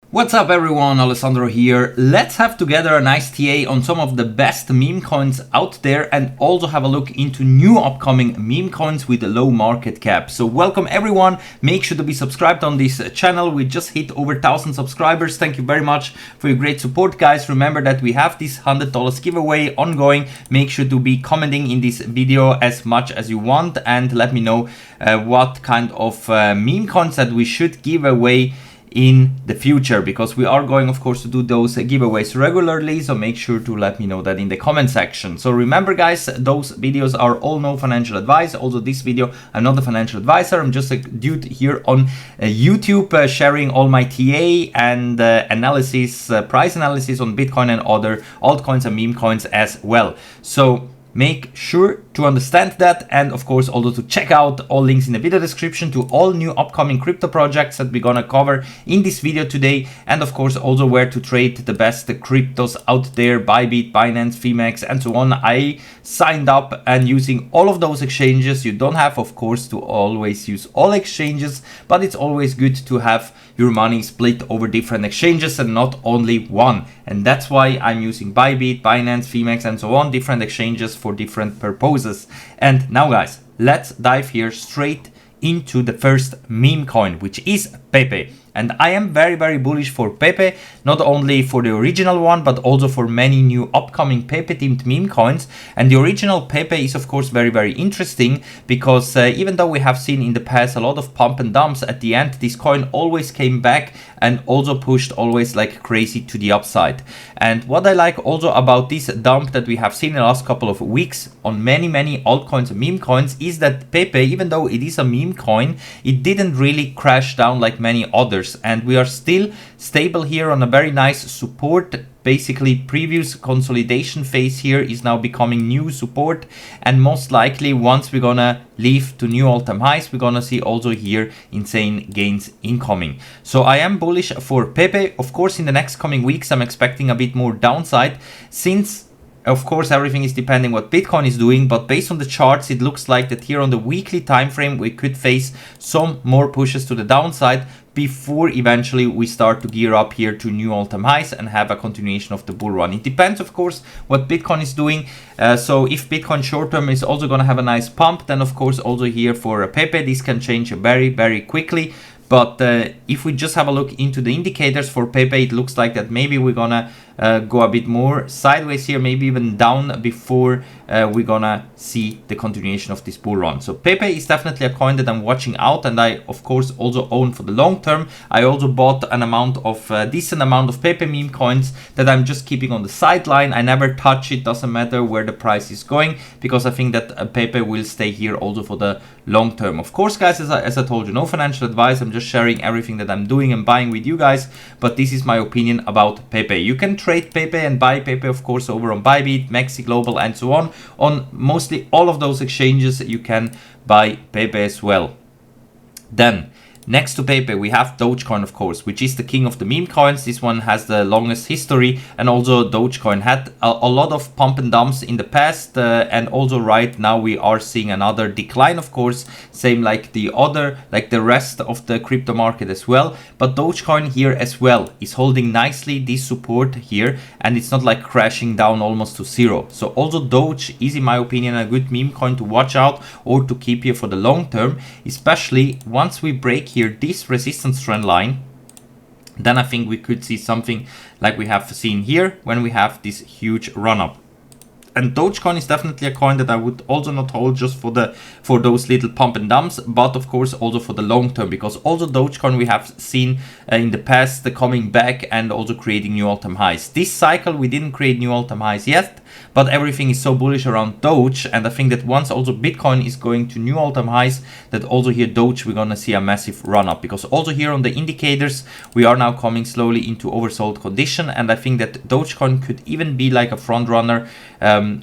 What's up everyone, Alessandro here. Let's have together a nice TA on some of the best meme coins out there and also have a look into new upcoming meme coins with a low market cap. So welcome everyone, make sure to be subscribed on this channel. We just hit over 1,000 subscribers. Thank you very much for your great support, guys. Remember that we have this $100 giveaway ongoing. Make sure to be commenting in this video as much as you want and let me know what kind of meme coins that we should give away in the future, because we are going of course to do those giveaways regularly, so make sure to let me know that in the comment section. So remember guys, those videos are all no financial advice. Also this video, I'm not a financial advisor, I'm just a dude here on YouTube sharing all my TA and analysis, price analysis on Bitcoin and other altcoins and meme coins as well. So make sure to understand that, and of course also to check out all links in the video description to all new upcoming crypto projects that we're gonna cover in this video today, and of course also where to trade the best cryptos out there, Bybit, Binance, Phemex and so on. I signed up and using all of those exchanges. You don't have of course to always use all exchanges, but it's always good to have your money split over different exchanges and not only one. And that's why I'm using Bybit, Binance, Phemex and so on, different exchanges for different purposes. And now guys, let's dive here straight into the first meme coin, which is Pepe. And I am very bullish for Pepe, not only for the original one, but also for many new upcoming Pepe themed meme coins. And the original Pepe is of course very interesting, because even though we have seen in the past a lot of pump and dumps, at the end this coin always came back and also pushed always like crazy to the upside. And what I like also about this dump that we have seen in the last couple of weeks on many altcoins and meme coins is that Pepe, even though it is a meme coin, it didn't really crash down like many others. And we are still stable here on a very nice support. Basically previous consolidation phase here is now becoming new support, and most likely once we're gonna leave to new all-time highs, we're gonna see also here insane gains incoming. So I am bullish for Pepe. Of course in the next coming weeks I'm expecting a bit more downside, since of course everything is depending what Bitcoin is doing, but based on the charts it looks like that here on the weekly time frame we could face some more pushes to the downside before eventually we start to gear up here to new all-time highs and have a continuation of the bull run. It depends of course what Bitcoin is doing. So if Bitcoin short term is also going to have a nice pump, then of course also here for Pepe this can change very quickly. But if we just have a look into the indicators for Pepe, it looks like that maybe we're gonna go a bit more sideways here, maybe even down before we're gonna see the continuation of this bull run. So Pepe is definitely a coin that I'm watching out, and I of course also own for the long term. I also bought an amount of decent amount of Pepe meme coins that I'm just keeping on the sideline. I never touch it, doesn't matter where the price is going, because I think that Pepe will stay here also for the long term. Of course guys, as I told you, no financial advice, I'm just sharing everything that I'm doing and buying with you guys, but this is my opinion about Pepe. You can trade Pepe and buy Pepe of course over on Bybit, Maxi Global and so on mostly all of those exchanges you can buy Pepe as well. Then next to Pepe we have Dogecoin of course, which is the king of the meme coins. This one has the longest history, and also Dogecoin had a lot of pump and dumps in the past, and also right now we are seeing another decline of course, same like the rest of the crypto market as well. But Dogecoin here as well is holding nicely this support here, and it's not like crashing down almost to zero. So also Doge is in my opinion a good meme coin to watch out or to keep here for the long term, especially once we break here this resistance trend line. Then I think we could see something like we have seen here when we have this huge run up. And Dogecoin is definitely a coin that I would also not hold just for those little pump and dumps, but of course also for the long term, because also Dogecoin we have seen in the past coming back and also creating new all-time highs. This cycle we didn't create new all-time highs yet, but everything is so bullish around Doge, and I think that once also Bitcoin is going to new all-time highs, that also here Doge we're gonna see a massive run up, because also here on the indicators we are now coming slowly into oversold condition, and I think that Dogecoin could even be like a front runner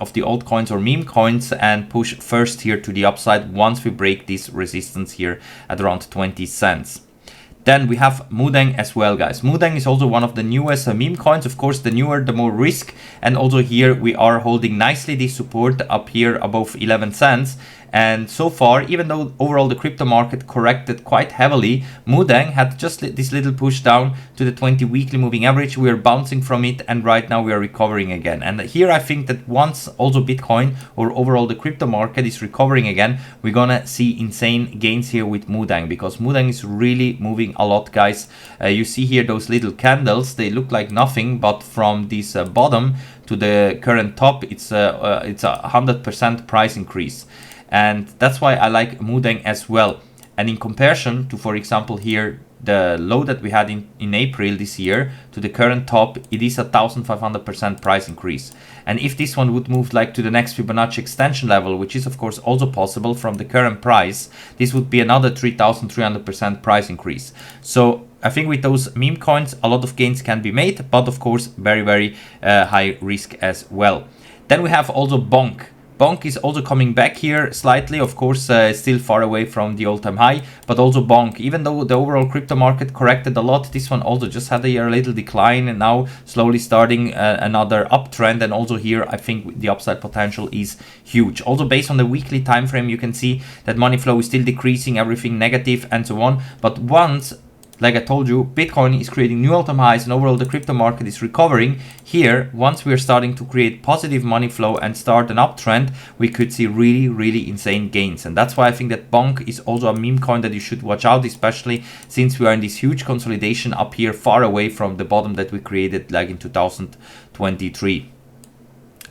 of the altcoins or meme coins and push first here to the upside once we break this resistance here at around 20 cents. Then we have Mudeng as well, guys. Mudeng is also one of the newest meme coins. Of course, the newer, the more risk. And also here we are holding nicely this support up here above 11 cents. And so far, even though overall the crypto market corrected quite heavily, Mudeng had just this little push down to the 20 weekly moving average. We are bouncing from it, and right now we are recovering again. And here I think that once also Bitcoin or overall the crypto market is recovering again, we're gonna see insane gains here with Mudeng, because Mudeng is really moving a lot, guys. You see here those little candles, they look like nothing, but from this bottom to the current top, it's a 100% price increase. And that's why I like Mudeng as well. And in comparison to, for example, here, the low that we had in April this year to the current top, it is a 1500% price increase. And if this one would move like to the next Fibonacci extension level, which is of course also possible from the current price, this would be another 3300% price increase. So I think with those meme coins, a lot of gains can be made, but of course very high risk as well. Then we have also Bonk. Bonk is also coming back here slightly, of course, still far away from the all-time high, but also Bonk, even though the overall crypto market corrected a lot, this one also just had a little decline, and now slowly starting another uptrend. And also here, I think the upside potential is huge. Also based on the weekly time frame, you can see that money flow is still decreasing, everything negative and so on. But once, like I told you, Bitcoin is creating new all-time highs and overall the crypto market is recovering. Here, once we're starting to create positive money flow and start an uptrend, we could see really insane gains. And that's why I think that Bonk is also a meme coin that you should watch out, especially since we are in this huge consolidation up here, far away from the bottom that we created like in 2023.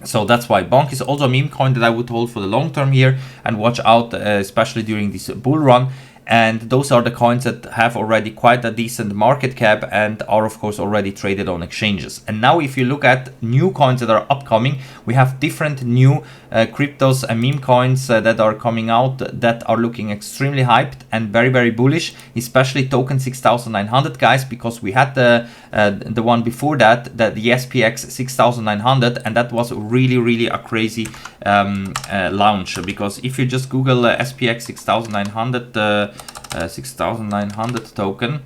So that's why Bonk is also a meme coin that I would hold for the long term here and watch out, especially during this bull run. And those are the coins that have already quite a decent market cap and are of course already traded on exchanges. And now if you look at new coins that are upcoming, we have different new cryptos and meme coins that are coming out that are looking extremely hyped and very bullish, especially token 6900, guys, because we had the one before that, the SPX 6900, and that was really a crazy launch. Because if you just Google SPX 6900 token,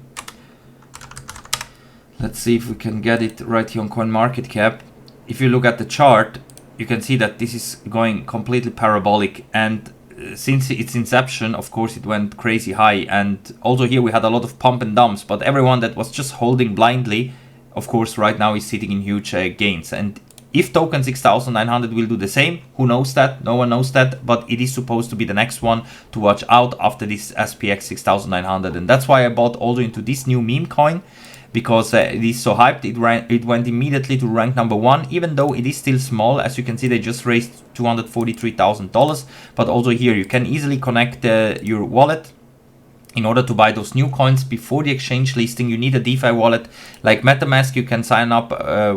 let's see if we can get it right here on CoinMarketCap. If you look at the chart, you can see that this is going completely parabolic, and since its inception, of course, it went crazy high. And also here we had a lot of pump and dumps, but everyone that was just holding blindly, of course, right now is sitting in huge gains. And if token 6900 will do the same, who knows that? No one knows that, but it is supposed to be the next one to watch out after this SPX 6900. And that's why I bought also into this new meme coin, because it is so hyped. It went immediately to rank number 1, even though it is still small. As you can see, they just raised $243,000. But also here, you can easily connect your wallet. In order to buy those new coins before the exchange listing, you need a DeFi wallet like MetaMask. You can sign up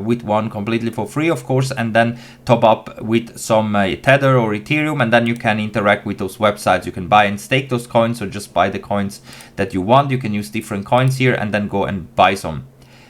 with one completely for free, of course, and then top up with some Tether or Ethereum, and then you can interact with those websites. You can buy and stake those coins or just buy the coins that you want. You can use different coins here and then go and buy some.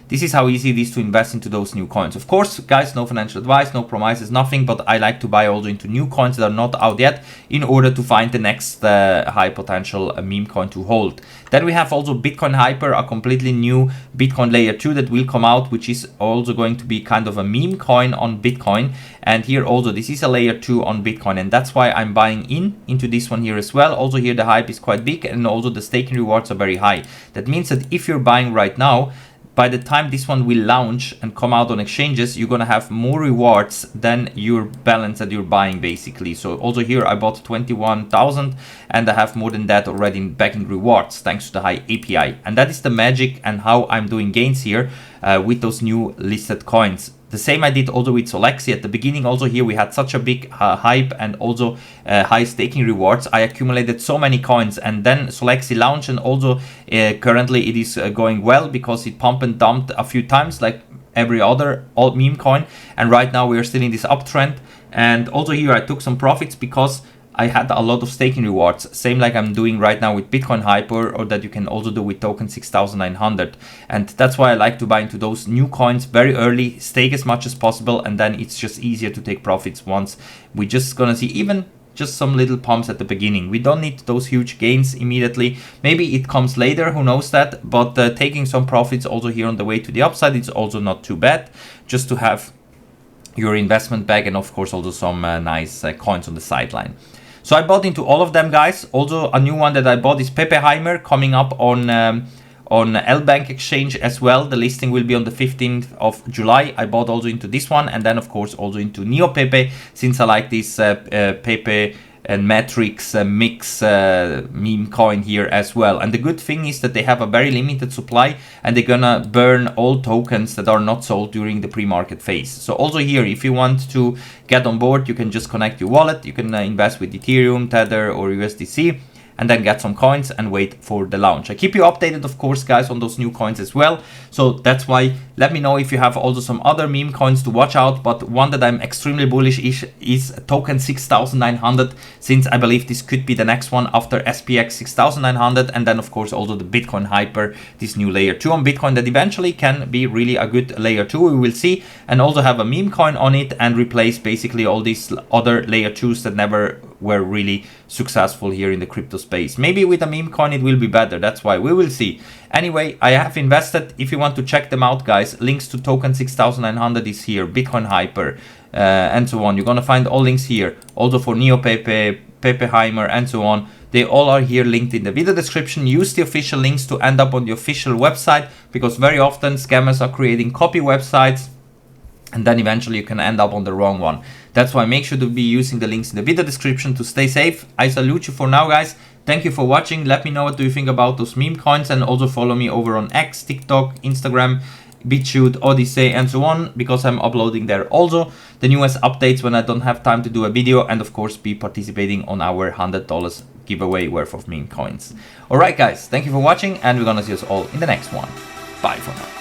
This is how easy it is to invest into those new coins. Of course, guys, no financial advice, no promises, nothing, but I like to buy also into new coins that are not out yet in order to find the next high potential meme coin to hold. Then we have also Bitcoin Hyper, a completely new Bitcoin layer 2 that will come out, which is also going to be kind of a meme coin on Bitcoin. And here also, this is a layer 2 on Bitcoin, and that's why I'm buying into this one here as well. Also here, the hype is quite big, and also the staking rewards are very high. That means that if you're buying right now, by the time this one will launch and come out on exchanges, you're gonna have more rewards than your balance that you're buying, basically. So also here I bought 21,000 and I have more than that already back in rewards thanks to the high API. And that is the magic and how I'm doing gains here with those new listed coins. The same I did also with Solexi at the beginning. Also here we had such a big hype and also high staking rewards. I accumulated so many coins, and then Solexi launched, and also currently it is going well because it pumped and dumped a few times like every other alt meme coin. And right now we are still in this uptrend. And also here I took some profits because I had a lot of staking rewards, same like I'm doing right now with Bitcoin Hyper, or that you can also do with token 6900. And that's why I like to buy into those new coins very early, stake as much as possible, and then it's just easier to take profits once we're just gonna see even just some little pumps at the beginning. We don't need those huge gains immediately. Maybe it comes later, who knows that, but taking some profits also here on the way to the upside, it's also not too bad, just to have your investment back, and of course also some nice coins on the sideline. So I bought into all of them, guys. Also, a new one that I bought is Pepeheimer, coming up on L-Bank exchange as well. The listing will be on the 15th of July. I bought also into this one, and then of course also into NeoPepe, since I like this Pepe and Matrix mix meme coin here as well. And the good thing is that they have a very limited supply, and they're gonna burn all tokens that are not sold during the pre-market phase. So also here, if you want to get on board, you can just connect your wallet. You can invest with Ethereum, Tether, or USDC, and then get some coins and wait for the launch. I keep you updated, of course, guys, on those new coins as well. So that's why, let me know if you have also some other meme coins to watch out. But one that I'm extremely bullish is token 6900, since I believe this could be the next one after SPX 6900. And then, of course, also the Bitcoin Hyper, this new layer 2 on Bitcoin that eventually can be really a good layer 2, we will see. And also have a meme coin on it and replace basically all these other layer 2s that never were really successful here in the crypto space. Maybe with a meme coin it will be better, that's why we will see. Anyway, I have invested. If you want to check them out, guys, links to token 6900 is here, Bitcoin Hyper, and so on. You're gonna find all links here, also for NeoPepe, Pepeheimer, and so on. They all are here linked in the video description. Use the official links to end up on the official website, because very often scammers are creating copy websites, and then eventually you can end up on the wrong one. That's why make sure to be using the links in the video description to stay safe. I salute you for now, guys. Thank you for watching. Let me know what do you think about those meme coins, and also follow me over on X, TikTok, Instagram, BitChute, Odyssey, and so on, because I'm uploading there also the newest updates when I don't have time to do a video, and of course be participating on our $100 giveaway worth of meme coins. Alright, guys, thank you for watching, and we're gonna see us all in the next one. Bye for now.